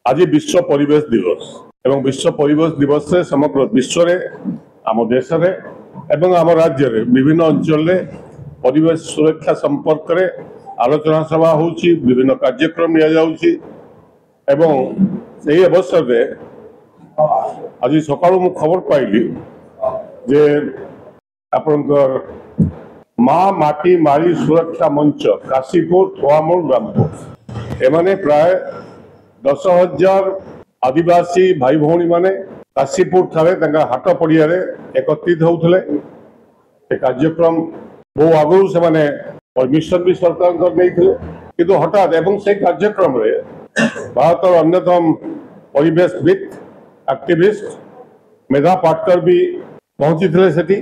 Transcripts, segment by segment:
आज विश्व परिवेश दिवस एवं विश्व परिवेश दिवस से समग्र विश्व रे आम देश रे एवं आम राज्य रे विभिन्न अंचल रे परिवेश सुरक्षा संपर्क रे आलोचना सभा होउची विभिन्न कार्यक्रम लिया जाउची एवं सही अवसर रे आज सकाळु मु खबर पाइली जे आपनकर माँ माटी मारी सुरक्षा मंच काशीपुर थोआमूल रामपुर एमाने प्राय 10,000 आदिवासी भाई भौणी माने काशीपुर ठारे हाट पड़िया एकत्रित होते कार्यक्रम बहु आगु से माने परमिशन भी सरकार किंतु हठात एवं से कार्यक्रम रे भारत अन्यतम परिवेशविद एक्टिविस्ट मेधा पाटकर भी पहुंची थे सेठी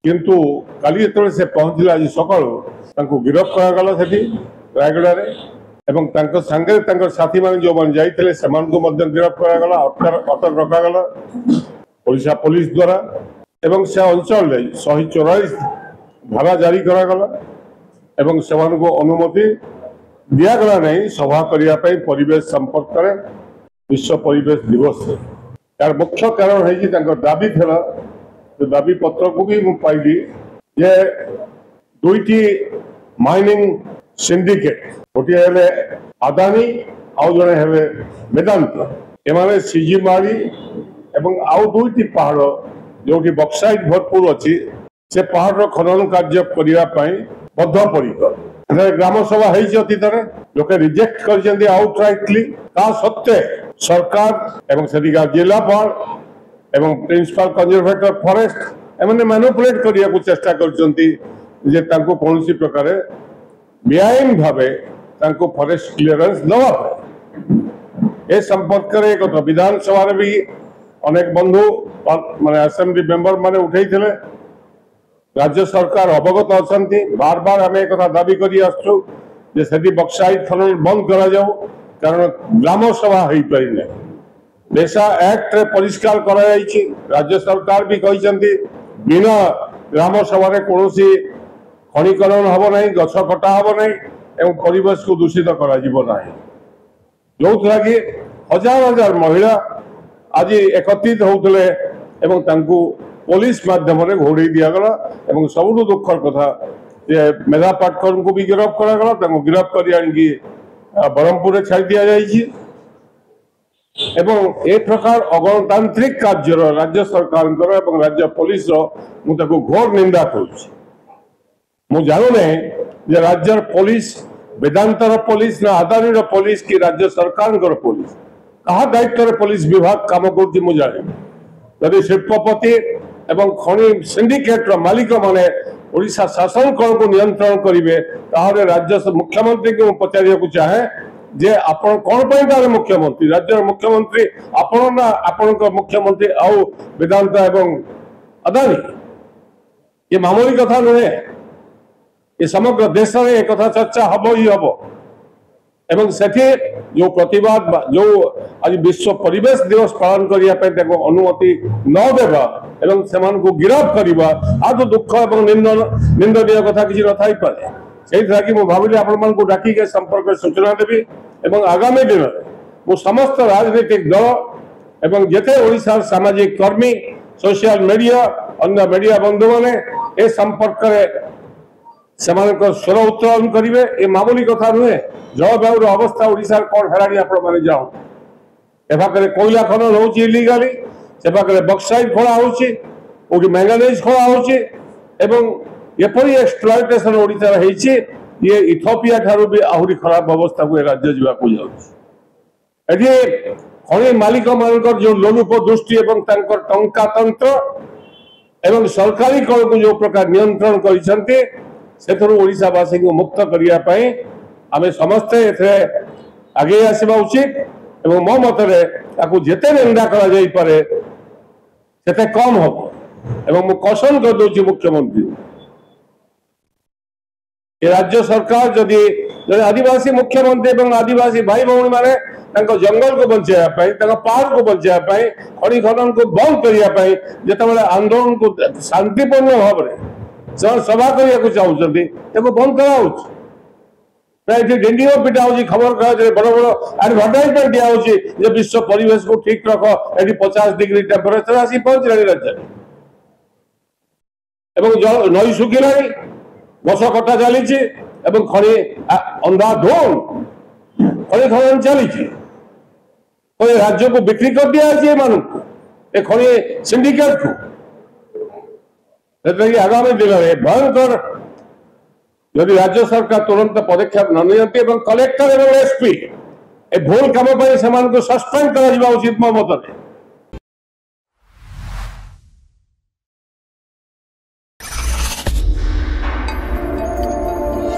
किंतु काली जो से पहुंचले आज सकाळु गिरफ्त करागला सेठी रायगड़ा रे एवं सांगे साथी मान जो मान जाइए से गिरफ्त करागला अटक रखागला ओडिशा पुलिस द्वारा एवं से अंचल 144 धारा जारी करागला एवं से अनुमति दिगला नहीं सभा करने परिवेश संपर्क में विश्व परिवेश दिवस यार मुख्य कारण है दाबी था दाबी पत्र को भी पाइली जे दुईटी माइनिंग सिंडिकेट गोटे हेले अदानी आउ जड़े हेले वेदांत एमाने सिजिमाड़ी एवं आउ दुईटी पहाड़ जो बक्साइट भरपूर अच्छी से पहाड़ खनन कार्य करने बद्धपरिकर ग्राम सभा अतीत लोक रिजेक्ट कर आउटराइटली ता सत्वे सरकार एवं सेठिका जिलापाल एवं प्रिंसिपल कंजर्वेटर फॉरेस्ट एमने मैनिपुलेट करने को चेष्टा कर कौन प्रकार बेआईन भावे फॉरेस्ट क्लियरेंस दवा ए संपर्क में एक विधानसभा भी अनेक बंधु माने असेंबली मेंबर माने उठे राज्य सरकार अवगत अच्छा बार बार आम एक दाबी कर बक्साइट खनन बंद करा जाऊ कारण ग्राम सभा हो पारि देशा एक्ट रे परिष्कार करा राज्य सरकार भी कहते बिना ग्राम सभा कौन खनिकरण हम ना गछ कटा हम ना एवं परिवेश को दूषित करा जो कि हजार हजार महिला आज एकत्रित होते पुलिस माध्यम घोड़े दिगला एवं सबुठ दुखर कथा मेधा पाटकर को भी गिरफ्त करागला गिरफ्त कर ब्रह्मपुर छाड़ दि जाए एवं ए प्रकार अगणतांत्रिक कार्य राज्य सरकार राज्य पुलिस मुझे घोर निंदा करूँ जानुने राज्य पुलिस वेदांतर पुलिस ना अदानी पुलिस की राज्य सरकार पुलिस कहा दायित्व पुलिस विभाग काम कर शिल्पपति एवं खनि सिंडिकेट मालिक माने ओडिशा शासन कल को नियंत्रण करेंगे ताहले राज्य मुख्यमंत्री को पचार चाहे जे आपण कौन पर मुख्यमंत्री राज्य मुख्यमंत्री आपण ना आपण मुख्यमंत्री आउ वेदांत एवं अदानी ये मामूली कथा नुहे ये समग्र देश में एक कथा चर्चा हम ही हम एवं सेठी जो प्रतिवाद जो आज विश्व परिवेश दिवस पालन करने अनुमति न देवा एवं से गिरफ्त करवा आज दुख और निंदनीय कथा किसी न थी पारे से भाविली आपण डाक संपर्क सूचना देवी एवं आगामी दिन में समस्त राजनीतिक दल एवं जेते ओडिशा सामाजिक कर्मी सोशल मीडिया अन्य मीडिया बंधु मैंने ए संपर्क स्वर उत्तोलन करेंगे ये मामूली कथा नुहे जलवायु अवस्था ओडिशा कौन है आप जाओ ए कोयला खनन हो इलिगाली से बक्साइट खोला हो मैंगानीज खोला होपरी एक्सप्लॉयटेशन ओडिशा होती ये इथियोपिया ठारू भी आहरी खराब अवस्था को राज्य जावाक जाए खनि मालिक मान जो लोलुप दृष्टि एवं टंका तंत्र एवं सरकारी कल को जो प्रकार नियंत्रण करशावासी को मुक्त करने आम समस्ते आगे आसवा उचित एवं मो मतरे जिते निंदा करे से कम हम एवं कसन कर दूसरी मुख्यमंत्री राज्य सरकार जदि आदिवासी मुख्यमंत्री एवं आदिवासी भाई भौणी माने जंगल को बचाई पहाड़ को बचाई खनि खनन को बंद करने जिते आंदोलन को शांतिपूर्ण भाव में सभा करने को चाहते बंद करा डेंगी पिटा हो खबर कागज बड़ बड़ एडभर्टाइजमेंट दिया विश्व परिवेश को ठीक रख ये 50 डिग्री टेम्परेचर आसी पहुंचला राज्य नई शुखिला गछ कटा चली खनि अंधाधुन खनि खनन चली राज्य को बिक्री कर दिया खनि सिंडिकेट को आगामी दिन में भयंकर यदि राज्य सरकार तुरंत पदक्षेप न नियंती कलेक्टर और एसपी ए भूल कम सस्पेंड करा उचित मो मत